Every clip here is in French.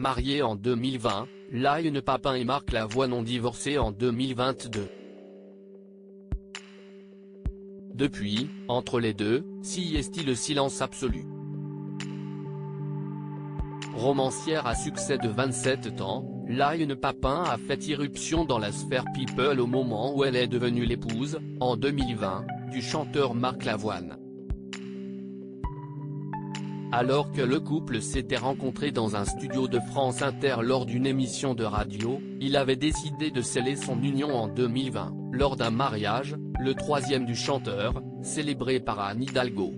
mariés en 2020, Liane Papin et Marc Lavoine ont divorcé en 2022. Depuis, entre les deux, s'y est le silence absolu. Romancière à succès de 27 ans, Liane Papin a fait irruption dans la sphère people au moment où elle est devenue l'épouse, en 2020, du chanteur Marc Lavoine. Alors que le couple s'était rencontré dans un studio de France Inter lors d'une émission de radio, il avait décidé de sceller son union en 2020, lors d'un mariage, le troisième du chanteur, célébré par Anne Hidalgo.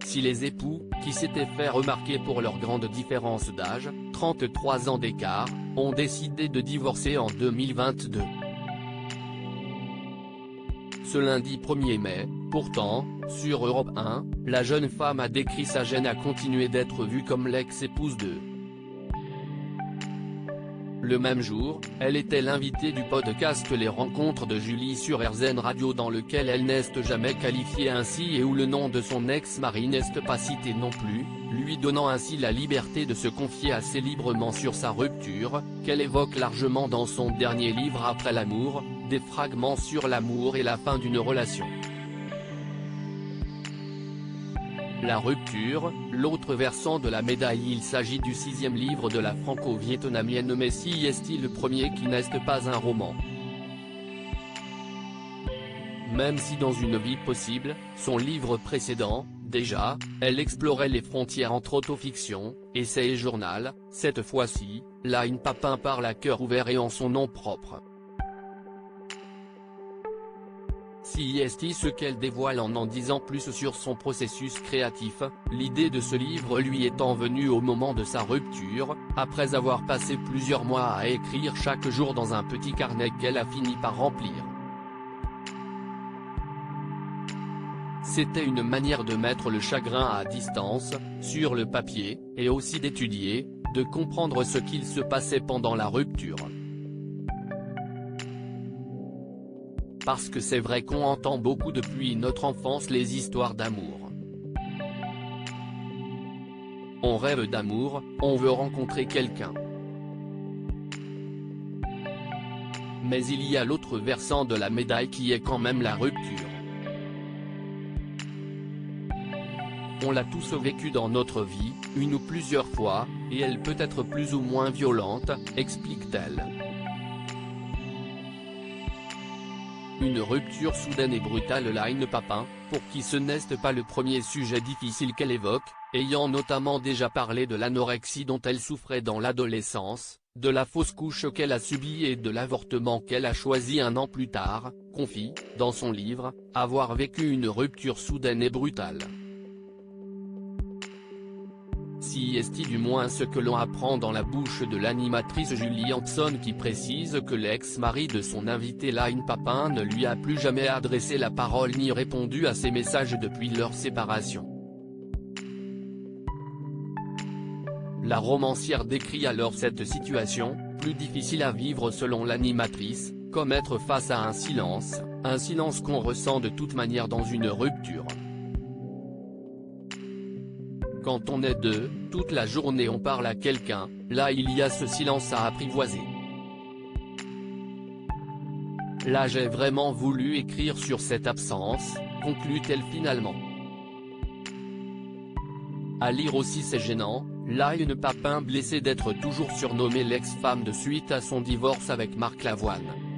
Si les époux, qui s'étaient fait remarquer pour leur grande différence d'âge, 33 ans d'écart, ont décidé de divorcer en 2022. Ce lundi 1er mai, pourtant, sur Europe 1, la jeune femme a décrit sa gêne à continuer d'être vue comme l'ex-épouse de. Le même jour, elle était l'invitée du podcast Les Rencontres de Julie sur RZN Radio dans lequel elle n'est jamais qualifiée ainsi et où le nom de son ex-mari n'est pas cité non plus, lui donnant ainsi la liberté de se confier assez librement sur sa rupture, qu'elle évoque largement dans son dernier livre Après l'amour, des fragments sur l'amour et la fin d'une relation. La rupture, l'autre versant de la médaille. Il s'agit du 6e livre de la franco-vietnamienne mais si est-il le premier qui n'est pas un roman. Même si dans Une vie possible, son livre précédent, déjà, elle explorait les frontières entre autofiction, essai et journal, cette fois-ci, Liane Papin parle à cœur ouvert et en son nom propre. Si est ce qu'elle dévoile en disant plus sur son processus créatif, l'idée de ce livre lui étant venue au moment de sa rupture, après avoir passé plusieurs mois à écrire chaque jour dans un petit carnet qu'elle a fini par remplir. C'était une manière de mettre le chagrin à distance, sur le papier, et aussi d'étudier, de comprendre ce qu'il se passait pendant la rupture. Parce que c'est vrai qu'on entend beaucoup depuis notre enfance les histoires d'amour. On rêve d'amour, on veut rencontrer quelqu'un. Mais il y a l'autre versant de la médaille qui est quand même la rupture. On l'a tous vécu dans notre vie, une ou plusieurs fois, et elle peut être plus ou moins violente, explique-t-elle. Une rupture soudaine et brutale. Liane Papin, pour qui ce n'est pas le premier sujet difficile qu'elle évoque, ayant notamment déjà parlé de l'anorexie dont elle souffrait dans l'adolescence, de la fausse couche qu'elle a subie et de l'avortement qu'elle a choisi un an plus tard, confie, dans son livre, avoir vécu une rupture soudaine et brutale. Si est du moins ce que l'on apprend dans la bouche de l'animatrice Julie Hampson qui précise que l'ex-mari de son invité Liane Papin ne lui a plus jamais adressé la parole ni répondu à ses messages depuis leur séparation. La romancière décrit alors cette situation, plus difficile à vivre selon l'animatrice, comme être face à un silence qu'on ressent de toute manière dans une rupture. Quand on est deux, toute la journée on parle à quelqu'un, là il y a ce silence à apprivoiser. Là j'ai vraiment voulu écrire sur cette absence, conclut-elle finalement. À lire aussi c'est gênant, Liane Papin blessée d'être toujours surnommée l'ex-femme de suite à son divorce avec Marc Lavoine.